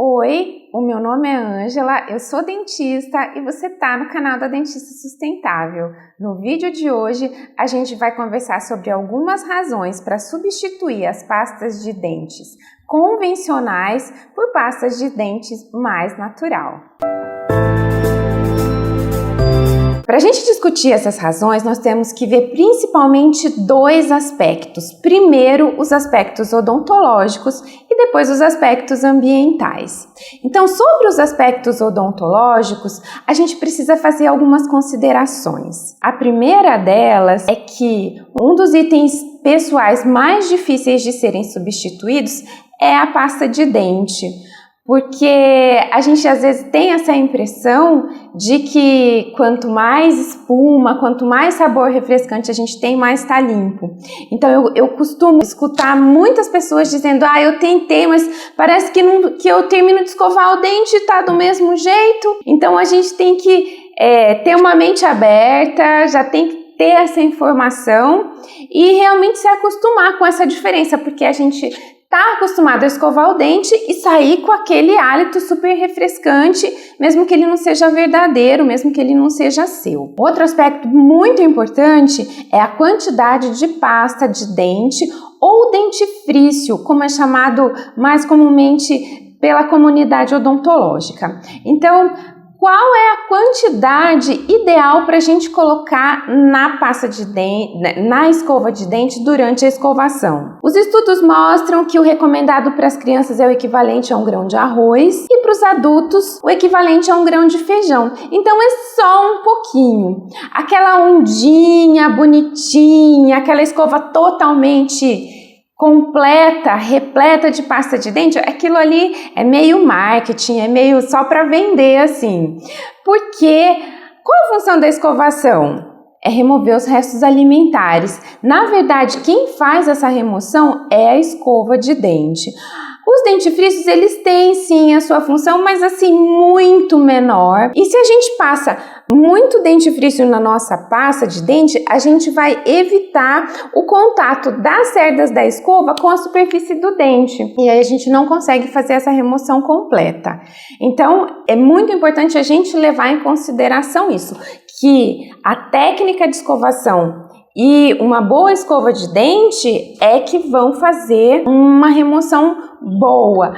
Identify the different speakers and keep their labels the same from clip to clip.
Speaker 1: Oi, o meu nome é Ângela, eu sou dentista e você está no canal da Dentista Sustentável. No vídeo de hoje, a gente vai conversar sobre algumas razões para substituir as pastas de dentes convencionais por pastas de dentes mais natural. Para a gente discutir essas razões, nós temos que ver principalmente dois aspectos. Primeiro, os aspectos odontológicos e depois os aspectos ambientais. Então, sobre os aspectos odontológicos, a gente precisa fazer algumas considerações. A primeira delas é que um dos itens pessoais mais difíceis de serem substituídos é a pasta de dente. Porque a gente às vezes tem essa impressão de que quanto mais espuma, quanto mais sabor refrescante a gente tem, mais está limpo. Então eu costumo escutar muitas pessoas dizendo: eu tentei, mas parece que eu termino de escovar o dente e está do mesmo jeito. Então a gente tem que ter uma mente aberta, já tem que ter essa informação e realmente se acostumar com essa diferença, porque a gente está acostumado a escovar o dente e sair com aquele hálito super refrescante, mesmo que ele não seja verdadeiro, mesmo que ele não seja seu. Outro aspecto muito importante é a quantidade de pasta de dente ou dentifrício, como é chamado mais comumente pela comunidade odontológica. Então, qual é a quantidade ideal para a gente colocar na pasta de dente, na escova de dente durante a escovação? Os estudos mostram que o recomendado para as crianças é o equivalente a 1 grão de arroz e para os adultos o equivalente a 1 grão de feijão. Então é só um pouquinho. Aquela ondinha bonitinha, aquela escova totalmente completa, repleta de pasta de dente, aquilo ali é meio marketing, é meio só para vender assim. Porque qual a função da escovação? É remover os restos alimentares. Na verdade, quem faz essa remoção é a escova de dente. Os dentifrícios, eles têm sim a sua função, mas assim, muito menor. E se a gente passa muito dentifrício na nossa pasta de dente, a gente vai evitar o contato das cerdas da escova com a superfície do dente. E aí a gente não consegue fazer essa remoção completa. Então, é muito importante a gente levar em consideração isso, que a técnica de escovação e uma boa escova de dente é que vão fazer uma remoção boa.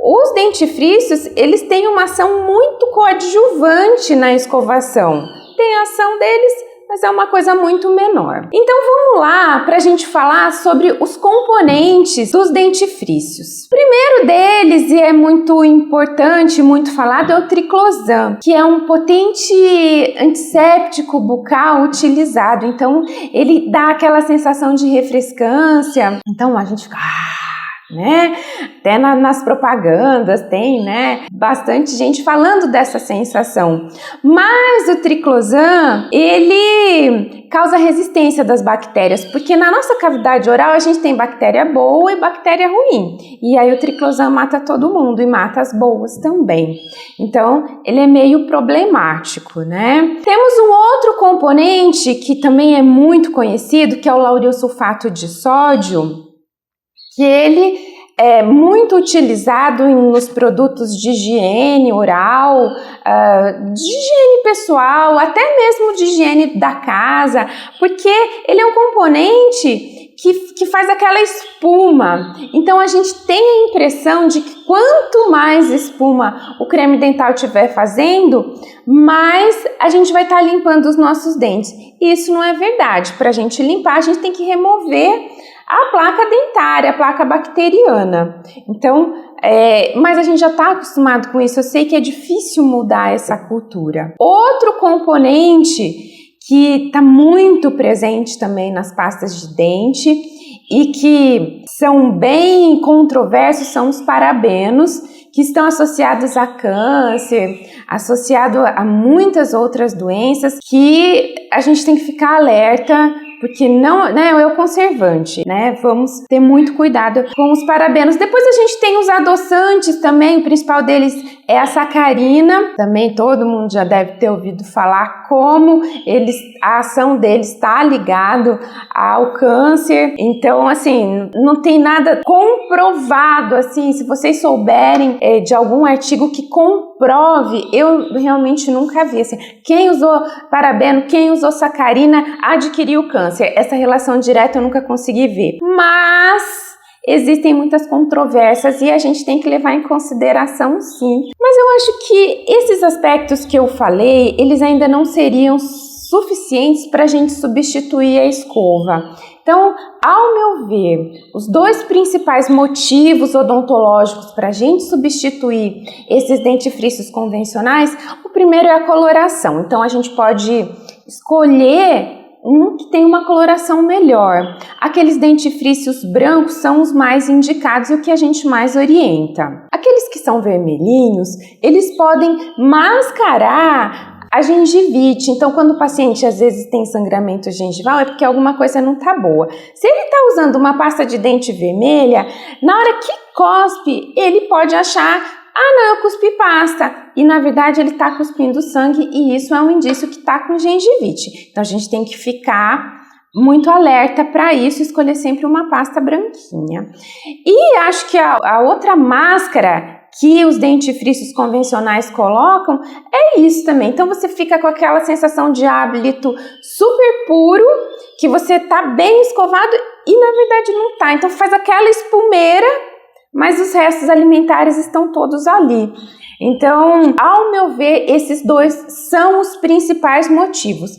Speaker 1: Os dentifrícios, eles têm uma ação muito coadjuvante na escovação. Tem a ação deles, mas é uma coisa muito menor. Então vamos lá para a gente falar sobre os componentes dos dentifrícios. O primeiro deles, e é muito importante, muito falado, é o triclosan, que é um potente antisséptico bucal utilizado. Então ele dá aquela sensação de refrescância. Então a gente fica... né? Até nas propagandas tem, né, bastante gente falando dessa sensação. Mas o triclosan, ele causa resistência das bactérias, porque na nossa cavidade oral a gente tem bactéria boa e bactéria ruim. E aí o triclosan mata todo mundo e mata as boas também. Então, ele é meio problemático, né? Temos um outro componente que também é muito conhecido, que é o lauril sulfato de sódio, que ele é muito utilizado nos produtos de higiene oral, de higiene pessoal, até mesmo de higiene da casa, porque ele é um componente que faz aquela espuma. Então a gente tem a impressão de que quanto mais espuma o creme dental estiver fazendo, mais a gente vai estar limpando os nossos dentes. E isso não é verdade. Para a gente limpar, a gente tem que remover a placa dentária, a placa bacteriana. Então, mas a gente já está acostumado com isso, eu sei que é difícil mudar essa cultura. Outro componente que está muito presente também nas pastas de dente e que são bem controversos são os parabenos, que estão associados a câncer, associado a muitas outras doenças que a gente tem que ficar alerta porque não é o conservante, né? Vamos ter muito cuidado com os parabenos. Depois a gente tem os adoçantes também, o principal deles é a sacarina. Também todo mundo já deve ter ouvido falar como a ação deles está ligado ao câncer. Então, assim, não tem nada comprovado, assim, se vocês souberem de algum artigo que comprove, eu realmente nunca vi, assim, quem usou parabeno, quem usou sacarina adquiriu câncer. Essa relação direta eu nunca consegui ver. Mas existem muitas controvérsias e a gente tem que levar em consideração, sim. Mas eu acho que esses aspectos que eu falei, eles ainda não seriam suficientes para a gente substituir a escova. Então, ao meu ver, os dois principais motivos odontológicos para a gente substituir esses dentifrícios convencionais, o primeiro é a coloração. Então, a gente pode escolher um que tem uma coloração melhor. Aqueles dentifrícios brancos são os mais indicados e o que a gente mais orienta. Aqueles que são vermelhinhos, eles podem mascarar a gengivite. Então, quando o paciente às vezes tem sangramento gengival, é porque alguma coisa não tá boa. Se ele está usando uma pasta de dente vermelha, na hora que cospe, ele pode achar: ah, não, eu cuspi pasta. E na verdade ele está cuspindo sangue e isso é um indício que está com gengivite. Então a gente tem que ficar muito alerta para isso, escolher sempre uma pasta branquinha. E acho que a outra máscara que os dentifrícios convencionais colocam é isso também. Então você fica com aquela sensação de hálito super puro, que você está bem escovado e na verdade não está. Então faz aquela espumeira, mas os restos alimentares estão todos ali. Então, ao meu ver, esses dois são os principais motivos.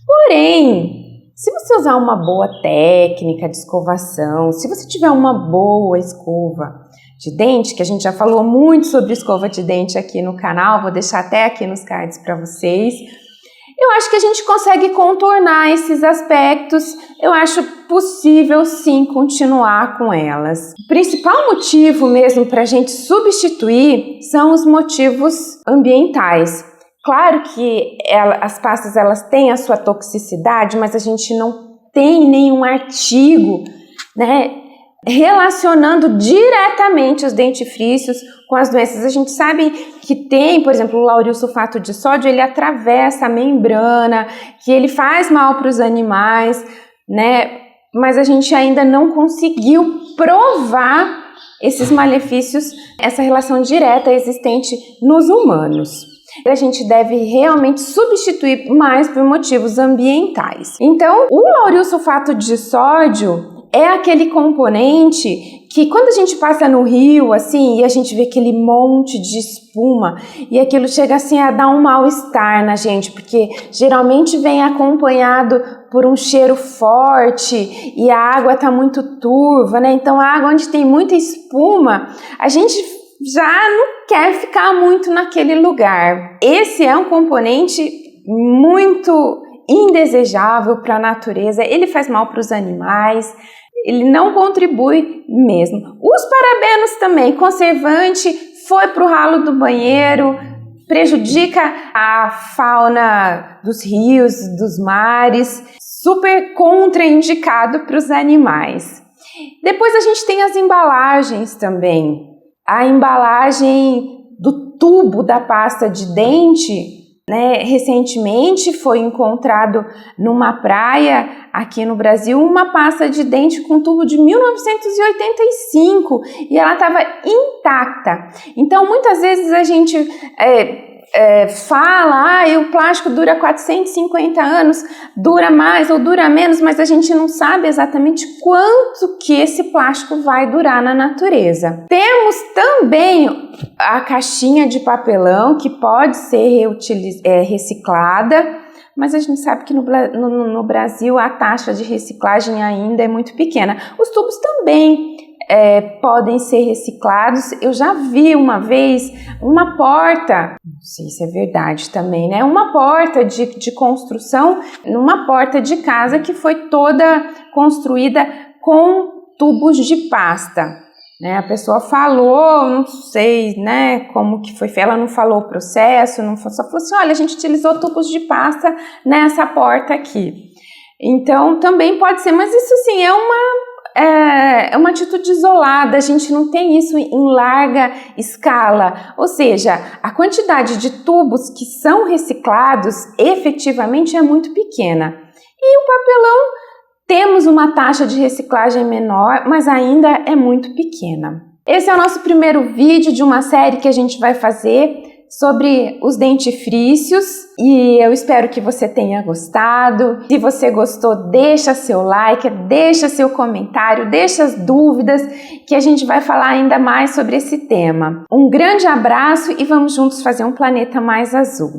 Speaker 1: Porém, se você usar uma boa técnica de escovação, se você tiver uma boa escova de dente, que a gente já falou muito sobre escova de dente aqui no canal, vou deixar até aqui nos cards para vocês, eu acho que a gente consegue contornar esses aspectos. Eu acho possível sim continuar com elas. O principal motivo mesmo para a gente substituir são os motivos ambientais. Claro que as pastas elas têm a sua toxicidade, mas a gente não tem nenhum artigo, né, relacionando diretamente os dentifrícios com as doenças. A gente sabe que tem, por exemplo, o lauril sulfato de sódio, ele atravessa a membrana, que ele faz mal para os animais, né? Mas a gente ainda não conseguiu provar esses malefícios, essa relação direta existente nos humanos. A gente deve realmente substituir mais por motivos ambientais. Então, o lauril sulfato de sódio é aquele componente que quando a gente passa no rio, assim, e a gente vê aquele monte de espuma, e aquilo chega assim a dar um mal-estar na gente, porque geralmente vem acompanhado por um cheiro forte e a água tá muito turva, né? Então a água onde tem muita espuma, a gente já não quer ficar muito naquele lugar. Esse é um componente muito indesejável para a natureza, ele faz mal para os animais, ele não contribui mesmo. Os parabenos também, conservante, foi para o ralo do banheiro, prejudica a fauna dos rios, dos mares, super contraindicado para os animais. Depois a gente tem as embalagens também. A embalagem do tubo da pasta de dente, né, recentemente foi encontrado numa praia aqui no Brasil uma pasta de dente com tubo de 1985 e ela estava intacta. Então muitas vezes a gente fala, o plástico dura 450 anos, dura mais ou dura menos, mas a gente não sabe exatamente quanto que esse plástico vai durar na natureza. Temos também a caixinha de papelão que pode ser reciclada, mas a gente sabe que no Brasil a taxa de reciclagem ainda é muito pequena. Os tubos também podem ser reciclados. Eu já vi uma vez uma porta, não sei se é verdade também, né? Uma porta de construção, numa porta de casa que foi toda construída com tubos de pasta, né? A pessoa falou, não sei, né, como que foi, ela não falou o processo, só falou assim, olha, a gente utilizou tubos de pasta nessa porta aqui. Então, também pode ser, mas isso sim é uma atitude isolada, a gente não tem isso em larga escala, ou seja, a quantidade de tubos que são reciclados efetivamente é muito pequena. E o papelão, temos uma taxa de reciclagem menor, mas ainda é muito pequena. Esse é o nosso primeiro vídeo de uma série que a gente vai fazer sobre os dentifrícios e eu espero que você tenha gostado. Se você gostou, deixa seu like, deixa seu comentário, deixa as dúvidas que a gente vai falar ainda mais sobre esse tema. Um grande abraço e vamos juntos fazer um planeta mais azul.